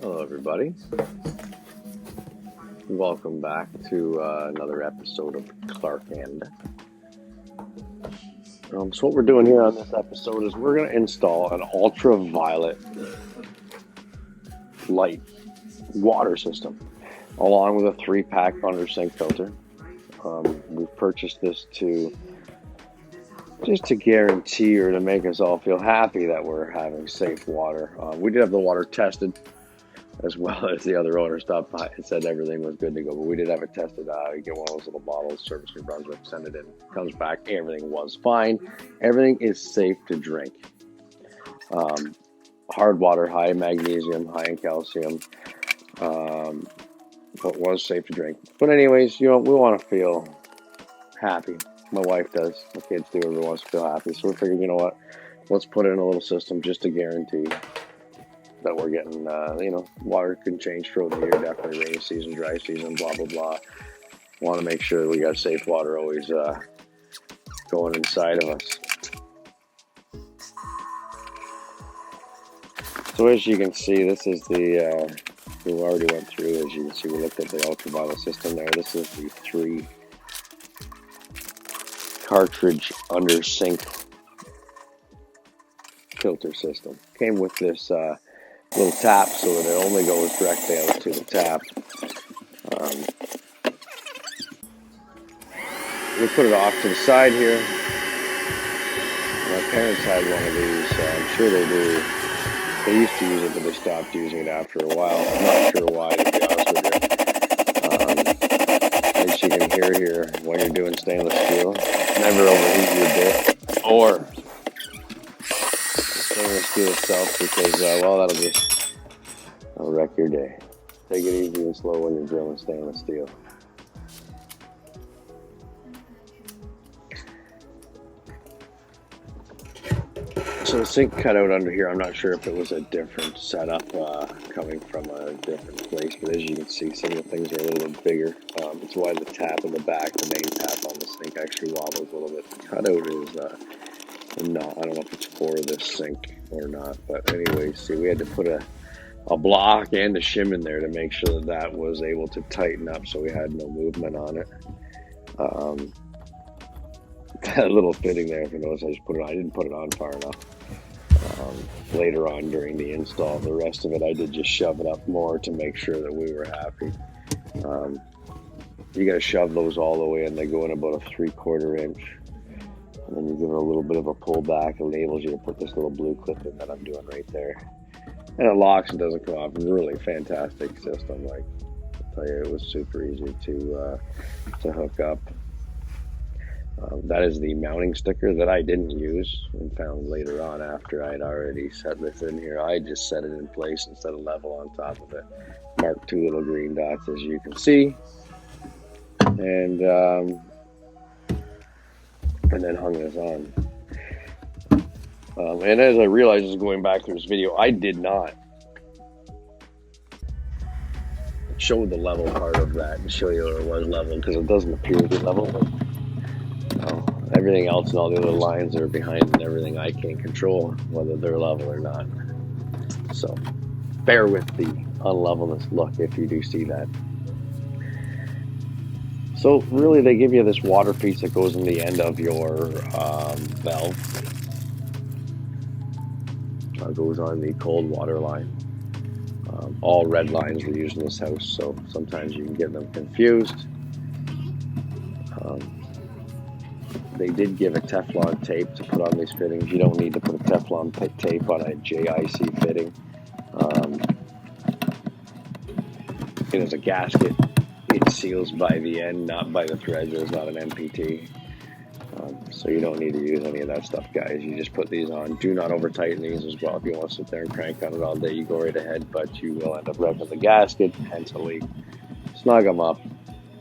Hello, everybody. Welcome back to another episode of Clark and. So what we're doing here on this episode is we're going to install an ultraviolet light water system, along with a 3-pack under sink filter. We purchased this just to guarantee or to make us all feel happy that we're having safe water. We did have the water tested, as well as the other owner stopped by and said everything was good to go. But we did have it tested. You get one of those little bottles, Service New Brunswick, send it in, comes back, everything was fine. Everything is safe to drink. Hard water, high in magnesium, high in calcium, but was safe to drink. But anyways, we want to feel happy. My wife does. My kids do. Everyone wants to feel happy. So we figured, you know what? Let's put in a little system just to guarantee that we're getting, water can change throughout the year, definitely rainy season, dry season, blah, blah, blah. Want to make sure that we got safe water always going inside of us. So as you can see, this is we already went through, as you can see, we looked at the ultraviolet system there. This is the 3 cartridge under sink filter system. Came with this little tap so that it only goes directly out to the tap. We put it off to the side here. My parents had one of these. I'm sure they do. They used to use it, but they stopped using it after a while. I'm not sure why, to be honest with you. As you can hear here, when you're doing stainless steel, never overheat your bit or the stainless steel itself, because that'll wreck your day. Take it easy and slow when you're drilling stainless steel. So the sink cutout under here, I'm not sure if it was a different setup coming from a different place, but as you can see, some of the things are a little bit bigger. It's why the tap in the back, the main tap on the sink, actually wobbles a little bit. The cutout is not, I don't know if it's for this sink or not, but anyway, see, we had to put a block and a shim in there to make sure that was able to tighten up so we had no movement on it. That little fitting there, if you notice, I didn't put it on far enough. Later on during the install, the rest of it I did just shove it up more to make sure that we were happy. You got to shove those all the way in. They go in about a 3/4 inch, and then you give it a little bit of a pull back. It enables you to put this little blue clip in that I'm doing right there, and it locks and doesn't come off. Really fantastic system. Like, I'll tell you, it was super easy to hook up. That is the mounting sticker that I didn't use and found later on after I'd already set this in here. I just set it in place and set a level on top of it. Marked 2 little green dots, as you can see. And then hung this on. And as I realized as going back through this video, I did not show the level part of that and show you it was level, because it doesn't appear to be level, but everything else and all the other lines that are behind and everything I can't control whether they're level or not. So bear with the unlevelness look if you do see that. So really, they give you this water piece that goes in the end of your valve. Goes on the cold water line. All red lines were used in this house, so sometimes you can get them confused. They did give a Teflon tape to put on these fittings. You don't need to put a Teflon tape on a JIC fitting. It is a gasket. It seals by the end, not by the threads. It's not an MPT. So you don't need to use any of that stuff, guys. You just put these on. Do not over tighten these as well. If you want to sit there and crank on it all day, you go right ahead, but you will end up wrecking the gasket, hence a leak. Snug them up.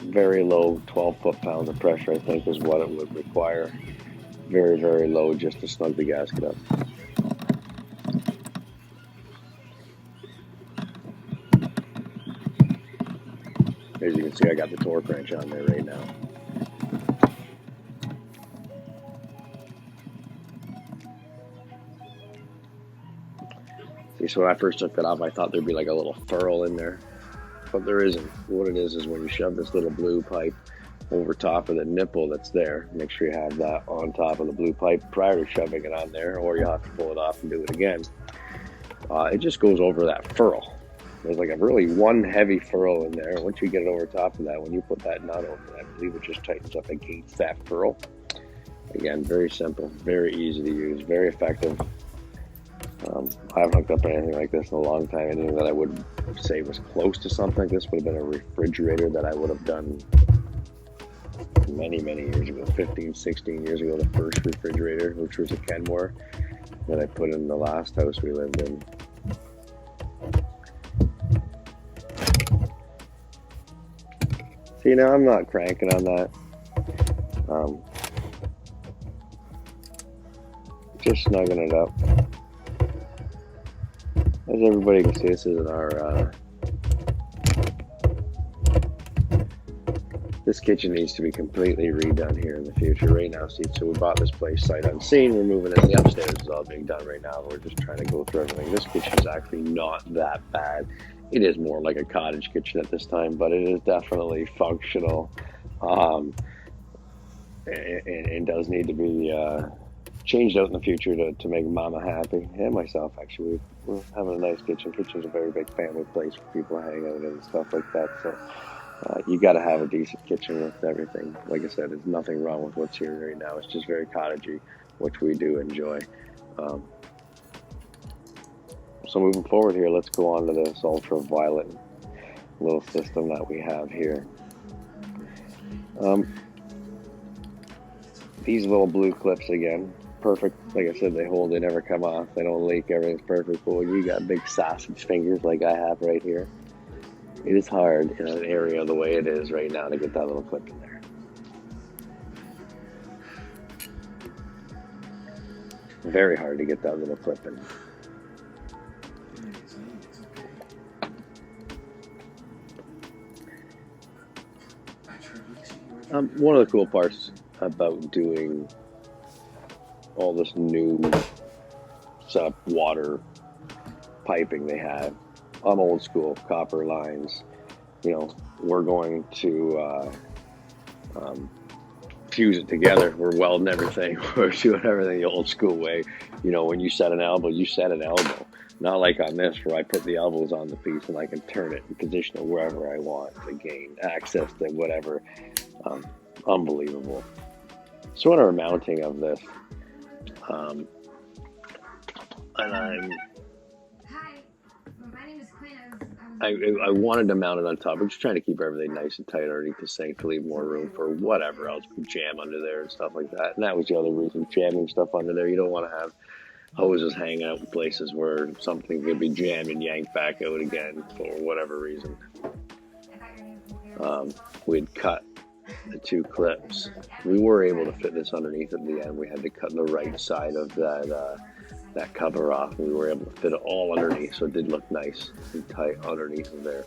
Very low 12 foot-pounds of pressure, I think, is what it would require. Very, very low just to snug the gasket up. As you can see, I got the torque wrench on there right now. Okay, so when I first took that off, I thought there'd be like a little furl in there, but there isn't. What it is when you shove this little blue pipe over top of the nipple that's there, make sure you have that on top of the blue pipe prior to shoving it on there, or you'll have to pull it off and do it again. It just goes over that furl. There's like a really one heavy furl in there. Once you get it over top of that, when you put that nut over it, I believe it just tightens up against that furl. Again, very simple, very easy to use, very effective. I haven't hooked up anything like this in a long time. Anything that I would say was close to something like this would have been a refrigerator that I would have done many years ago, 15, 16 years ago, the first refrigerator, which was a Kenmore that I put in the last house we lived in. See, now I'm not cranking on that. Just snugging it up. As everybody can see, this isn't our, this kitchen needs to be completely redone here in the future. Right now, see, so we bought this place sight unseen. We're moving in. The upstairs is all being done right now. We're just trying to go through everything. This kitchen is actually not that bad. It is more like a cottage kitchen at this time, but it is definitely functional. And does need to be changed out in the future to make Mama happy and myself. Actually, we're having a nice kitchen. Kitchen's a very big family place for people to hang out in and stuff like that. So you got to have a decent kitchen with everything. Like I said, there's nothing wrong with what's here right now. It's just very cottagey, which we do enjoy. So moving forward here, let's go on to this ultraviolet little system that we have here. These little blue clips again, perfect. Like I said, they hold, they never come off, they don't leak, everything's perfect. But when you got big sausage fingers like I have right here, it is hard in an area the way it is right now to get that little clip in there. Very hard to get that little clip in. One of the cool parts about doing all this new water piping they have, I'm old school, copper lines. You know, we're going to fuse it together. We're welding everything. We're doing everything the old school way. You know, when you set an elbow, you set an elbow. Not like on this where I put the elbows on the piece and I can turn it and position it wherever I want to gain access to whatever. Unbelievable. So in our mounting of this, and I wanted to mount it on top. We're just trying to keep everything nice and tight underneath the sink to leave more room for whatever else we jam under there and stuff like that. And that was the other reason, jamming stuff under there. You don't want to have hoses hanging out in places where something could be jammed and yanked back out again for whatever reason. We'd cut the two clips. We were able to fit this underneath at the end. We had to cut the right side of that cover off. We were able to fit it all underneath, so it did look nice and tight underneath of there.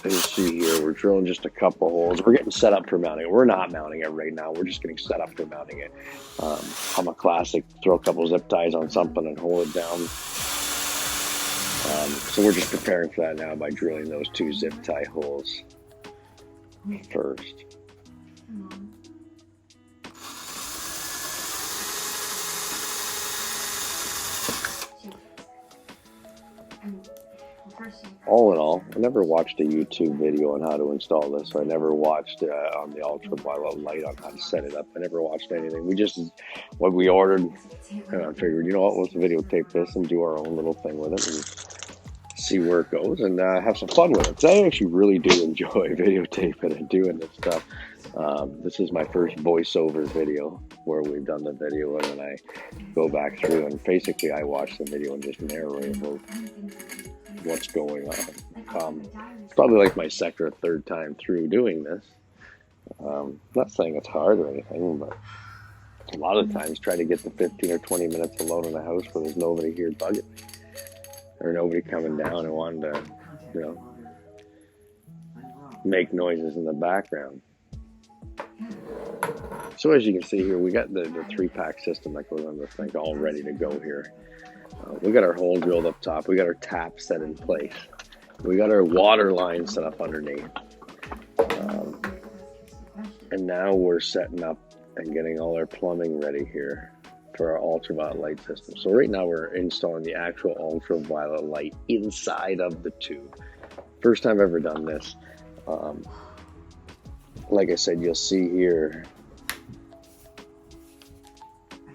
As you see here, we're drilling just a couple holes. We're getting set up for mounting it. We're not mounting it right now. We're just getting set up for mounting it. I'm a classic, throw a couple zip ties on something and hold it down. So we're just preparing for that now by drilling those two zip tie holes first. All in all, I never watched a YouTube video on how to install this. So I never watched on the ultraviolet light on how to set it up. I never watched anything. We just, what we ordered, and I figured, you know what, let's videotape this and do our own little thing with it and see where it goes and have some fun with it. Because I actually really do enjoy videotaping and doing this stuff. This is my first voiceover video where we've done the video and then I go back through and basically I watch the video and just narrate what's going on. It's probably like my second or third time through doing this. Not saying it's hard or anything, but a lot of times try to get the 15 or 20 minutes alone in the house where there's nobody here bugging me or nobody coming down and wanting to, you know, make noises in the background. So as you can see here, we got the 3-pack system that goes on this thing all ready to go here. We got our hole drilled up top. We got our tap set in place. We got our water line set up underneath. And now we're setting up and getting all our plumbing ready here for our ultraviolet light system. So right now we're installing the actual ultraviolet light inside of the tube. First time I've ever done this. Like I said, you'll see here,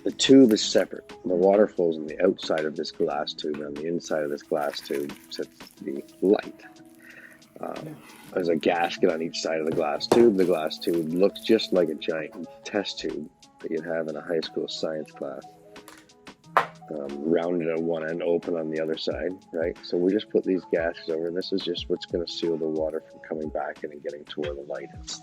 the tube is separate. The water flows on the outside of this glass tube, and on the inside of this glass tube sits the light. There's a gasket on each side of the glass tube. The glass tube looks just like a giant test tube that you'd have in a high school science class. Rounded at one end, open on the other side, right? So we just put these gaskets over, and this is just what's going to seal the water from coming back in and getting to where the light is.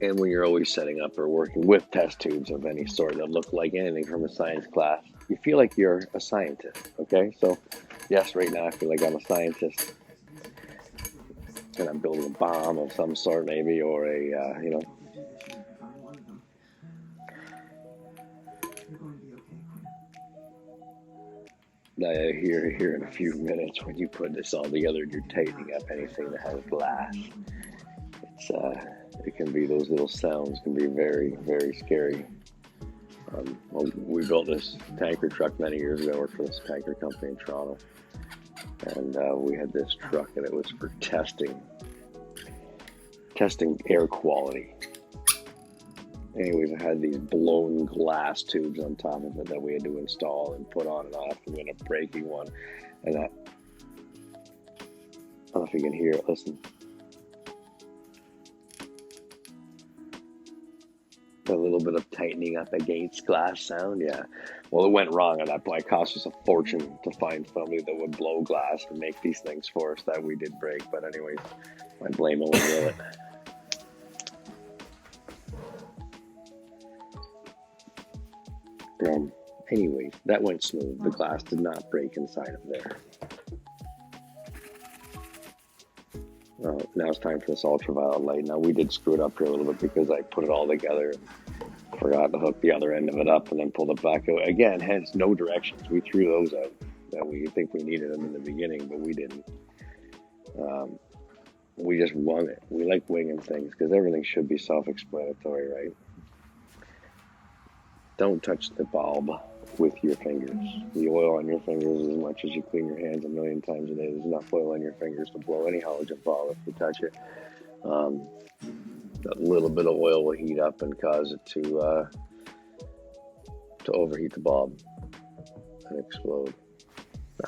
And when you're always setting up or working with test tubes of any sort that look like anything from a science class, you feel like you're a scientist, okay? So, yes, right now I feel like I'm a scientist. And I'm building a bomb of some sort, maybe, or a, you know. Here in a few minutes, when you put this all together and you're tightening up anything that has glass, it can be, those little sounds can be very, very scary. Well, we built this tanker truck many years ago. I worked for this tanker company in Toronto, and we had this truck, and it was for testing air quality. Anyways, I had these blown glass tubes on top of it that we had to install and put on and off, and we ended up breaking one. And I don't know if you can hear it. Listen. A little bit of tightening up against glass sound, yeah. Well, it went wrong at that point. It cost us a fortune to find somebody that would blow glass and make these things for us that we did break. But anyways, I blame ultraviolet. Anyways, that went smooth. The glass did not break inside of there. Now it's time for this ultraviolet light. Now we did screw it up here a little bit because I put it all together and forgot to hook the other end of it up and then pulled it back out. Again, hence no directions. We threw those out that we think we needed them in the beginning, but we didn't. We just wung it. We like winging things because everything should be self-explanatory, right? Don't touch the bulb with your fingers. The oil on your fingers, as much as you clean your hands a million times a day, there's enough oil on your fingers to blow any halogen bulb if you touch it. That little bit of oil will heat up and cause it to overheat the bulb and explode.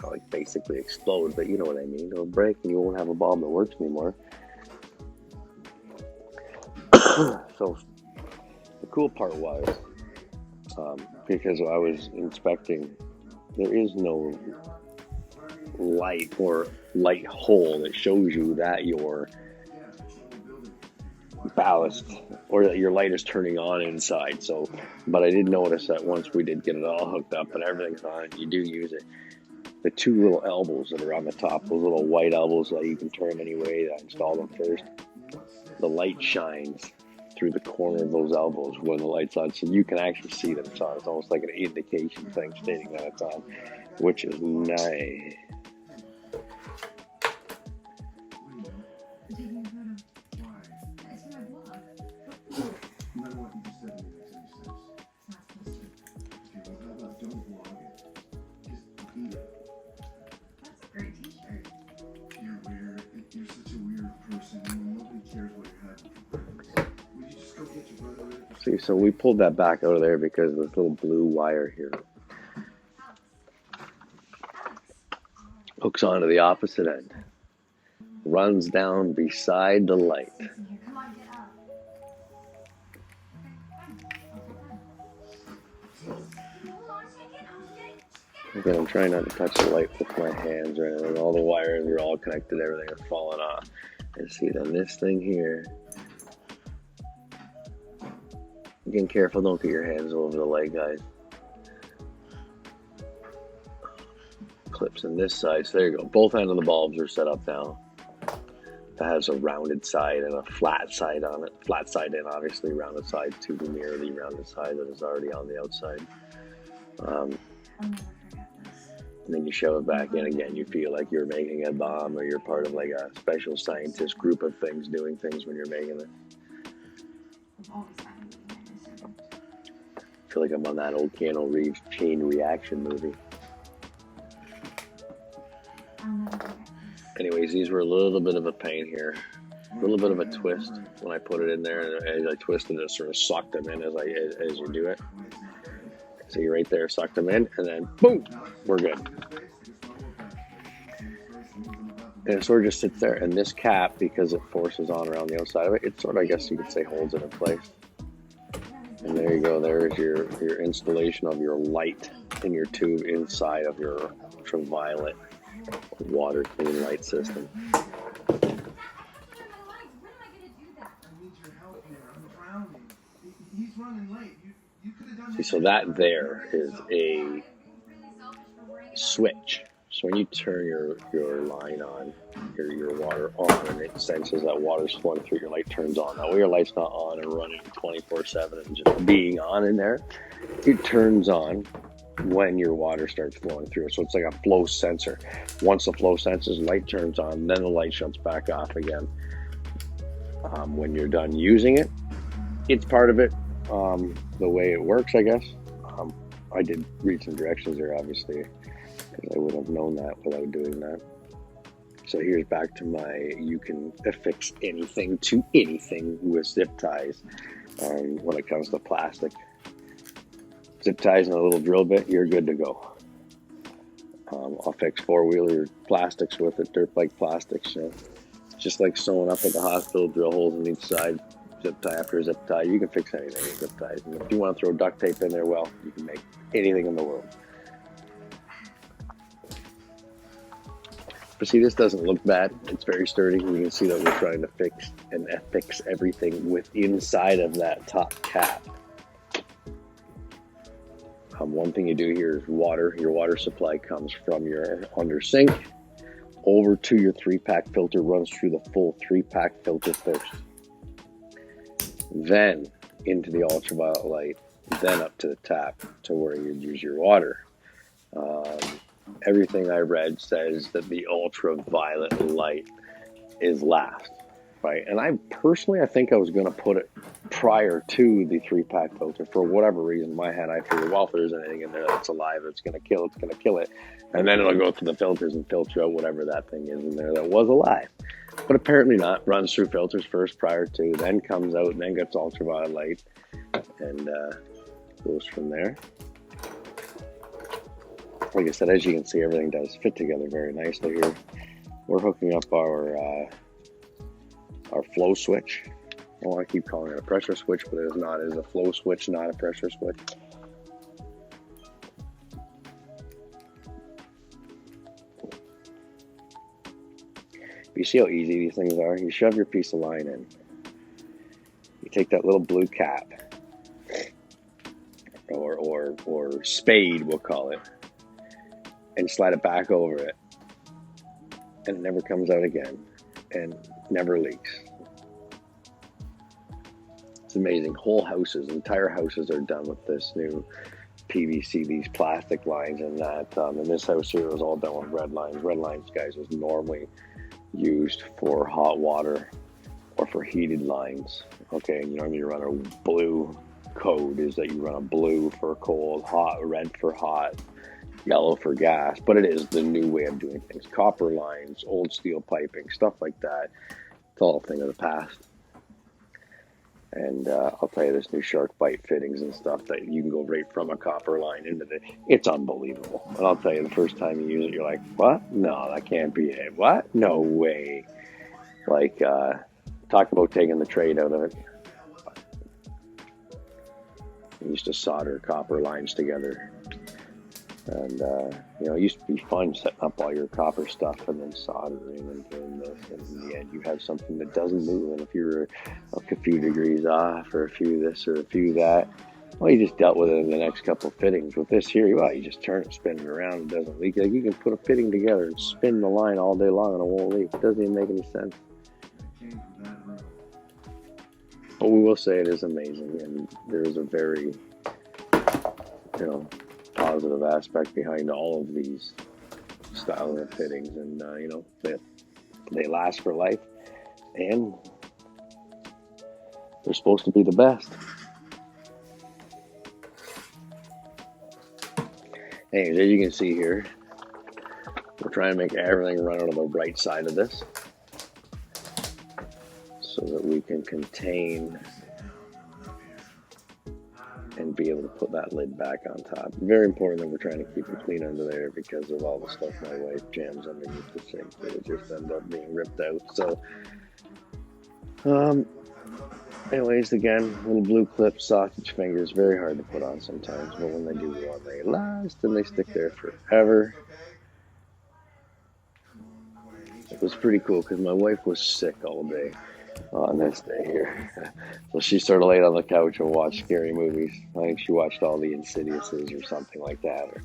Not like basically explode, but you know what I mean. It'll break and you won't have a bulb that works anymore. So the cool part was, because I was inspecting, there is no light or light hole that shows you that your ballast or that your light is turning on inside. So, but I did notice that once we did get it all hooked up and everything's on, you do use it. The two little elbows that are on the top, those little white elbows that you can turn any way, I installed them first. The light shines through the corner of those elbows when the light's on, so you can actually see that it's on. It's almost like an indication thing stating that it's on, which is nice. See, so we pulled that back out of there because of this little blue wire here. Hooks onto the opposite end. Runs down beside the light. Again, I'm trying not to touch the light with my hands or anything. All the wires are all connected, everything is falling off. And see, then this thing here Again, careful, don't get your hands over the light, guys. Clips on this side, so there you go. Both ends of the bulbs are set up now. That has a rounded side and a flat side on it. Flat side in, obviously, rounded side to mirror the rounded side that is already on the outside. And then you shove it back in again. You feel like you're making a bomb, or you're part of like a special scientist group of things doing things when you're making it. I feel like I'm on that old Keanu Reeves chain reaction movie. Anyways, these were a little bit of a pain here. A little bit of a twist when I put it in there, and as I twisted it, sort of sucked them in as you do it. So you're right there, sucked them in, and then boom, we're good. And it sort of just sits there, and this cap, because it forces on around the outside of it, it sort of, I guess you could say, holds it in place. And there you go, there's your installation of your light in your tube inside of your ultraviolet water clean light system. See, so that there is a switch. So when you turn your line on, your water on, and it senses that water's flowing through, your light turns on. That way your light's not on and running 24/7 and just being on in there. It turns on when your water starts flowing through. So it's like a flow sensor. Once the flow senses, light turns on, then the light shuts back off again. When you're done using it, it's part of it. The way it works, I guess. I did read some directions there, obviously, because I wouldn't have known that without doing that. So here's back to my, you can affix anything to anything with zip ties when it comes to plastic. Zip ties and a little drill bit, you're good to go. I'll fix four-wheeler plastics with it, dirt bike plastics. You know, just like sewing up at the hospital, drill holes on each side, zip tie after zip tie. You can fix anything with zip ties. And if you want to throw duct tape in there, well, you can make anything in the world. But see, this doesn't look bad. It's very sturdy. You can see that we're trying to fix and affix everything with inside of that top cap. One thing you do here is water. Your water supply comes from your under sink over to your 3-pack filter, runs through the full 3-pack filter first. Then into the ultraviolet light, then up to the tap to where you'd use your water. Everything I read says that the ultraviolet light is last, right? And I think I was going to put it prior to the 3-pack filter. For whatever reason, in my head, I figured, well, if there's anything in there that's alive, it's going to kill it. And then it'll go through the filters and filter out whatever that thing is in there that was alive. But apparently not. Runs through filters first prior to, then comes out, and then gets ultraviolet light, and goes from there. Like I said, as you can see, everything does fit together very nicely here. We're hooking up our flow switch. Well, I keep calling it a pressure switch, but it is not. It is a flow switch, not a pressure switch. You see how easy these things are? You shove your piece of line in. You take that little blue cap, or spade, we'll call it, and slide it back over it. And it never comes out again, and never leaks. It's amazing. Whole houses, entire houses are done with this new PVC, these plastic lines, and that. And this house here was all done with red lines. Red lines, guys, was normally used for hot water or for heated lines. Okay, and you normally run a blue code, is that you run a blue for cold, hot, red for hot, yellow for gas. But it is the new way of doing things. Copper lines, old steel piping, stuff like that. It's all a thing of the past. And I'll tell you, this new shark bite fittings and stuff that you can go right from a copper line into it's unbelievable. And I'll tell you, the first time you use it, you're like, what? No, that can't be it. What? No way. Like, talk about taking the trade out of it. I used to solder copper lines together. And, you know, it used to be fun setting up all your copper stuff and then soldering and doing this. And in the end, you have something that doesn't move. And if you're a few degrees off or a few this or a few that, well, you just dealt with it in the next couple of fittings. With this here, well, you just turn it, spin it around, it doesn't leak. Like, you can put a fitting together and spin the line all day long and it won't leak. It doesn't even make any sense. But we will say it is amazing, and there is a very, you know, positive aspect behind all of these styles of fittings, and you know, they last for life, and they're supposed to be the best. Anyways, as you can see here, we're trying to make everything run on the right side of this so that we can contain and be able to put that lid back on top. Very important that we're trying to keep it clean under there because of all the stuff my wife jams underneath the sink that it just ends up being ripped out. So, anyways, again, little blue clip, sausage fingers, very hard to put on sometimes, but when they do one, they last and they stick there forever. It was pretty cool because my wife was sick all day on this day here. So she sort of laid on the couch and watched scary movies. I think she watched all the Insidiouses or something like that, or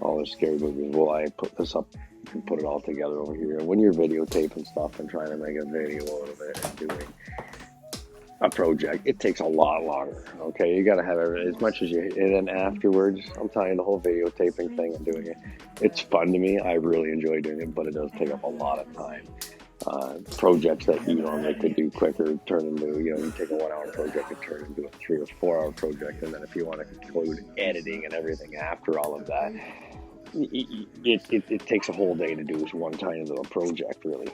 all the scary movies. Well, I put this up and put it all together over here. And when you're videotaping stuff and trying to make a video out of it and doing a project, it takes a lot longer. Okay, you got to have everything as much as you. And then afterwards, I'm telling you, the whole videotaping thing and doing it, it's fun to me. I really enjoy doing it, but it does take up a lot of time. Projects that you normally could do quicker turn into, you know, you take a 1 hour project and turn into a 3 or 4 hour project, and then if you want to include editing and everything after all of that, it takes a whole day to do this one tiny little project, really.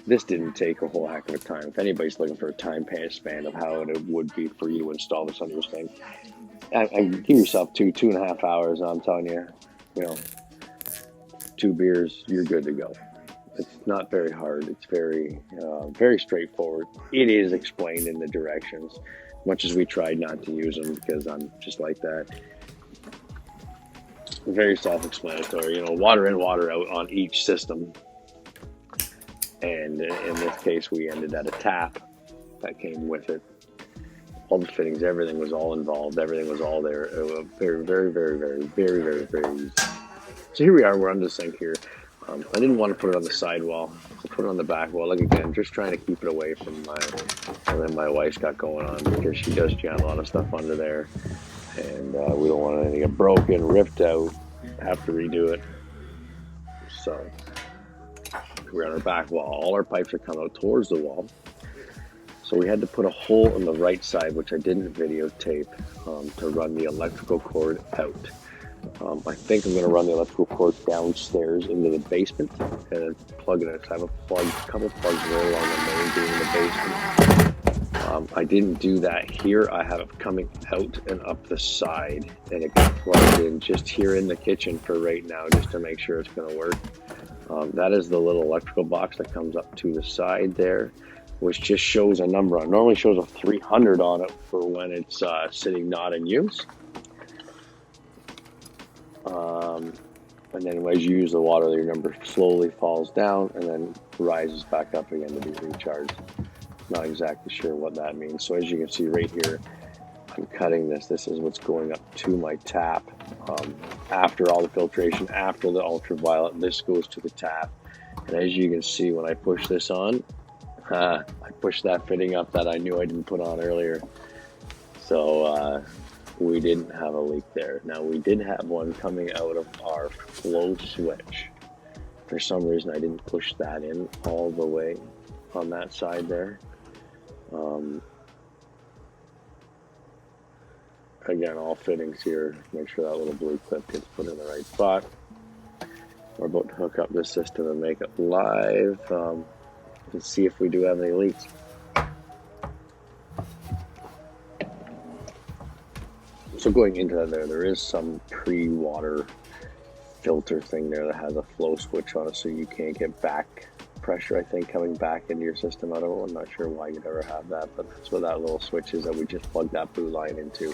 This didn't take a whole heck of a time. If anybody's looking for a time span of how it would be for you to install this on your sink, give yourself 2.5 hours, and I'm telling you, you know, 2 beers, you're good to go. It's not very hard. It's very, very straightforward. It is explained in the directions, much as we tried not to use them because I'm just like that. Very self-explanatory. You know, water in, water out on each system. And in this case, we ended at a tap that came with it. All the fittings, everything was all involved. Everything was all there. It was very, very, very, very, very, very, very easy. So here we are, we're on the sink here. I didn't want to put it on the side wall. I put it on the back wall. Like, again, just trying to keep it away from and then my wife's got going on because she does jam a lot of stuff under there. And we don't want anything to get broken, ripped out, have to redo it. So we're on our back wall. All our pipes are coming out towards the wall. So we had to put a hole on the right side, which I didn't videotape, to run the electrical cord out. I think I'm going to run the electrical cord downstairs into the basement and plug it in. I have a couple plugs there along the main being in the basement. I didn't do that here. I have it coming out and up the side, and it got plugged in just here in the kitchen for right now, just to make sure it's going to work. That is the little electrical box that comes up to the side there, which just shows a number on it. Normally shows a 300 on it for when it's sitting not in use. And then as you use the water, your number slowly falls down and then rises back up again to be recharged. Not exactly sure what that means. So as you can see right here, I'm cutting this. This is what's going up to my tap. After all the filtration, after the ultraviolet, this goes to the tap. And as you can see, when I push this on, I pushed that fitting up that I knew I didn't put on earlier. So we didn't have a leak there. Now, we did have one coming out of our flow switch. For some reason, I didn't push that in all the way on that side there. Again, all fittings here. Make sure that little blue clip gets put in the right spot. We're about to hook up this system and make it live and see if we do have any leaks. So going into that there is some pre-water filter thing there that has a flow switch on it, so you can't get back pressure, I think, coming back into your system. I'm not sure why you'd ever have that, but that's what that little switch is that we just plugged that blue line into.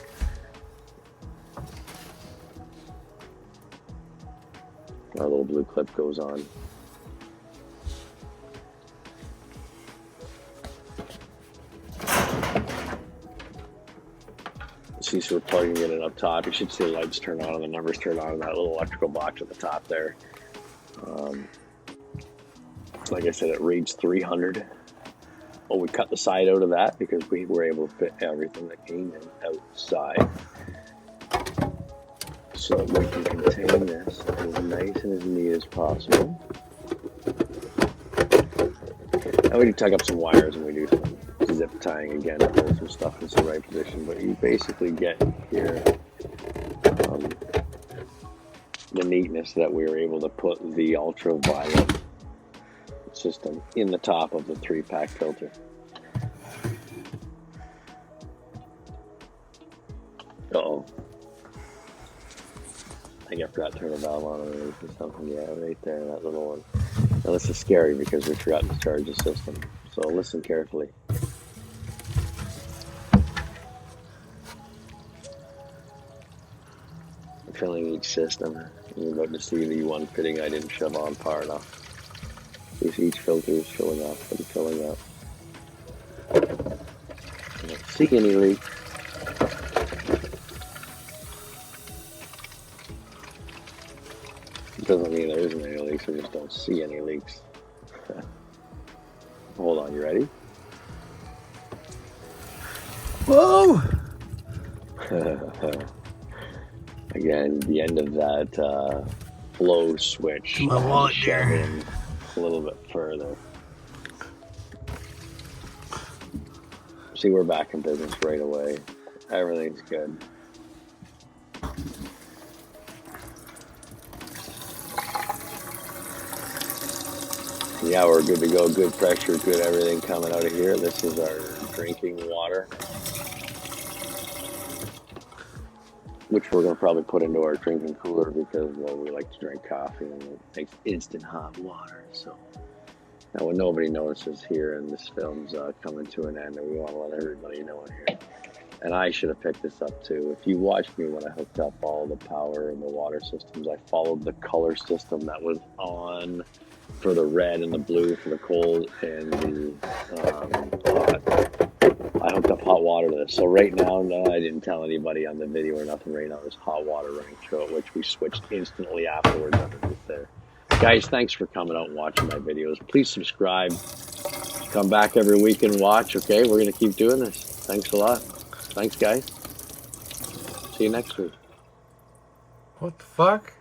Our little blue clip goes on. See, so we're plugging it in up top. You should see the lights turn on and the numbers turn on in that little electrical box at the top there. Like I said, it reads 300. Oh, we cut the side out of that because we were able to fit everything that came in outside. So we can contain this as nice and as neat as possible. And we do tug up some wires and we do some zip tying again to hold some stuff in the right position. But you basically get here the neatness that we were able to put the ultraviolet system in the top of the 3-pack filter. Uh-oh. I think I forgot to turn the valve on or something. Yeah, right there, that little one. Now this is scary because we forgot to charge the system. So listen carefully. I'm filling each system. You're about to see the one fitting I didn't shove on far enough. Each filter is filling up and filling up. I don't see any leaks. It doesn't mean there isn't any leaks, I just don't see any leaks. Hold on, you ready? Whoa! Again, the end of that flow switch. My wallet shove here. in a little bit further. See, we're back in business right away. Everything's good. Yeah, we're good to go. Good pressure, good everything coming out of here. This is our drinking water, which we're going to probably put into our drinking cooler because, well, we like to drink coffee and it makes instant hot water. So now when nobody notices here and this film's coming to an end, and we want to let everybody know in here. And I should have picked this up too. If you watched me when I hooked up all the power and the water systems, I followed the color system that was on for the red and the blue for the cold and the hot. I hooked up hot water to this. So right now, no, I didn't tell anybody on the video or nothing. Right now, there's hot water running through it, which we switched instantly afterwards underneath there. Guys, thanks for coming out and watching my videos. Please subscribe. Come back every week and watch, okay? We're going to keep doing this. Thanks a lot. Thanks, guys. See you next week. What the fuck?